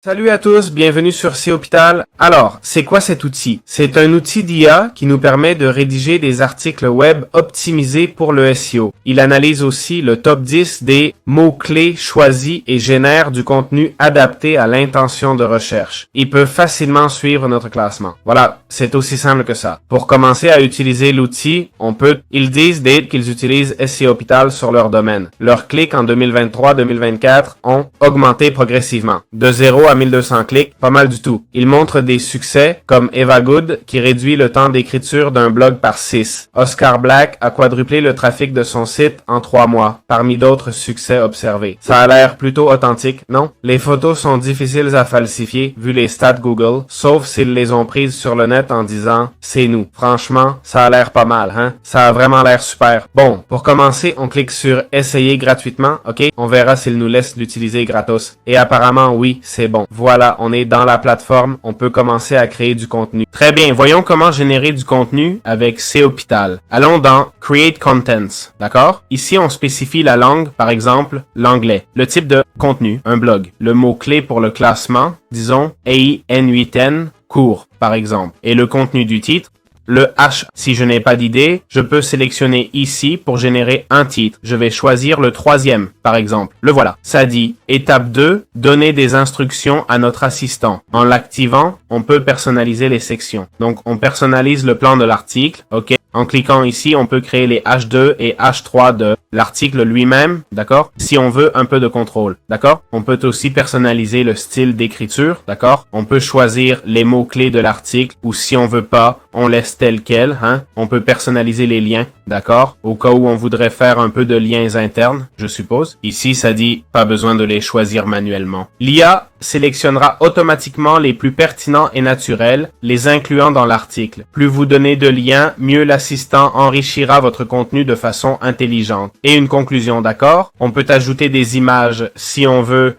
Salut à tous, bienvenue sur C-Hôpital. Alors, c'est quoi cet outil? C'est un outil d'IA qui nous permet de rédiger des articles web optimisés pour le SEO. Il analyse aussi le top 10 des mots-clés choisis et génère du contenu adapté à l'intention de recherche. Il peut facilement suivre notre classement. Voilà, c'est aussi simple que ça. Pour commencer à utiliser l'outil, ils disent qu'ils utilisent SC-Hôpital sur leur domaine. Leurs clics en 2023-2024 ont augmenté progressivement. De 0 à 1200 clics, pas mal du tout. Il montre des succès comme Eva Good qui réduit le temps d'écriture d'un blog par 6. Oscar Black a quadruplé le trafic de son site en 3 mois, parmi d'autres succès observés. Ça a l'air plutôt authentique, non? Les photos sont difficiles à falsifier vu les stats Google, sauf s'ils les ont prises sur le net en disant « c'est nous ». Franchement, ça a l'air pas mal, hein? Ça a vraiment l'air super. Bon, pour commencer, on clique sur « Essayer gratuitement », ok? On verra s'il nous laisse l'utiliser gratos. Et apparemment, oui, c'est bon. Voilà, on est dans la plateforme, on peut commencer à créer du contenu. Très bien, voyons comment générer du contenu avec C-Hôpital. Allons dans Create Contents, d'accord? Ici, on spécifie la langue, par exemple, l'anglais. Le type de contenu, un blog. Le mot-clé pour le classement, disons AI N8N, cours, par exemple. Et le contenu du titre, le H. Si je n'ai pas d'idée, je peux sélectionner ici pour générer un titre. Je vais choisir le 3e, par exemple. Le voilà. Ça dit, étape 2, donner des instructions à notre assistant. En l'activant, on peut personnaliser les sections. Donc, on personnalise le plan de l'article, ok? En cliquant ici, on peut créer les H2 et H3 de l'article lui-même, d'accord? Si on veut un peu de contrôle, d'accord? On peut aussi personnaliser le style d'écriture, d'accord? On peut choisir les mots-clés de l'article ou si on veut pas, on laisse tel quel, hein? On peut personnaliser les liens, d'accord? Au cas où on voudrait faire un peu de liens internes, je suppose. Ici, ça dit pas besoin de les choisir manuellement. L'IA sélectionnera automatiquement les plus pertinents et naturels, les incluant dans l'article. Plus vous donnez de liens, mieux l'assistant enrichira votre contenu de façon intelligente. Et une conclusion, d'accord? On peut ajouter des images si on veut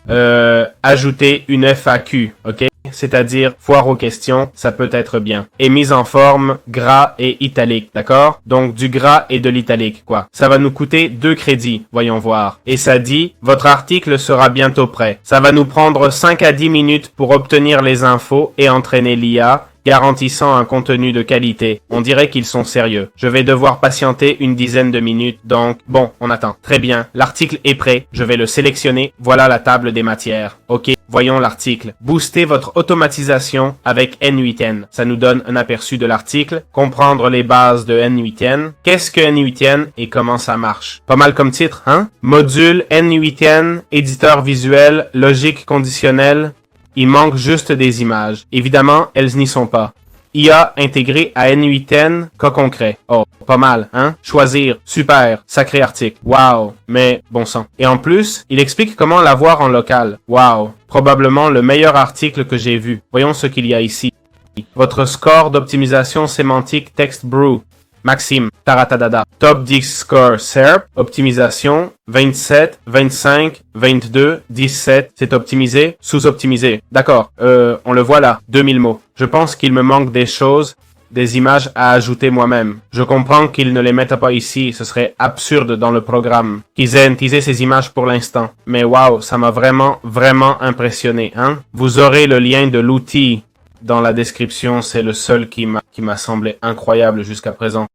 ajouter une FAQ, ok? C'est-à-dire foire aux questions, ça peut être bien. Et mise en forme gras et italique, d'accord? Donc du gras et de l'italique, quoi. Ça va nous coûter 2 crédits, voyons voir. Et ça dit, votre article sera bientôt prêt. Ça va nous prendre 5 à 10 minutes pour obtenir les infos et entraîner l'IA, garantissant un contenu de qualité. On dirait qu'ils sont sérieux. Je vais devoir patienter une dizaine de minutes, donc bon, on attend. Très bien, l'article est prêt. Je vais le sélectionner. Voilà la table des matières. Ok, voyons l'article. Boostez votre automatisation avec N8N. Ça nous donne un aperçu de l'article. Comprendre les bases de N8N. Qu'est-ce que N8N et comment ça marche? Pas mal comme titre, hein? Module N8N, éditeur visuel, logique conditionnelle. Il manque juste des images. Évidemment, elles n'y sont pas. IA intégré à N8N, cas concret. Oh, pas mal, hein? Choisir, super, sacré article. Wow, mais bon sang. Et en plus, il explique comment l'avoir en local. Wow, probablement le meilleur article que j'ai vu. Voyons ce qu'il y a ici. Votre score d'optimisation sémantique TextBrew. Maxime, taratadada. Top 10 score SERP, optimisation, 27, 25, 22, 17, c'est optimisé, sous-optimisé. D'accord, on le voit là, 2000 mots. Je pense qu'il me manque des choses, des images à ajouter moi-même. Je comprends qu'ils ne les mettent pas ici, ce serait absurde dans le programme. Qu'ils aient utilisé ces images pour l'instant. Mais waouh, ça m'a vraiment impressionné, hein. Vous aurez le lien de l'outil dans la description, c'est le seul qui m'a semblé incroyable jusqu'à présent.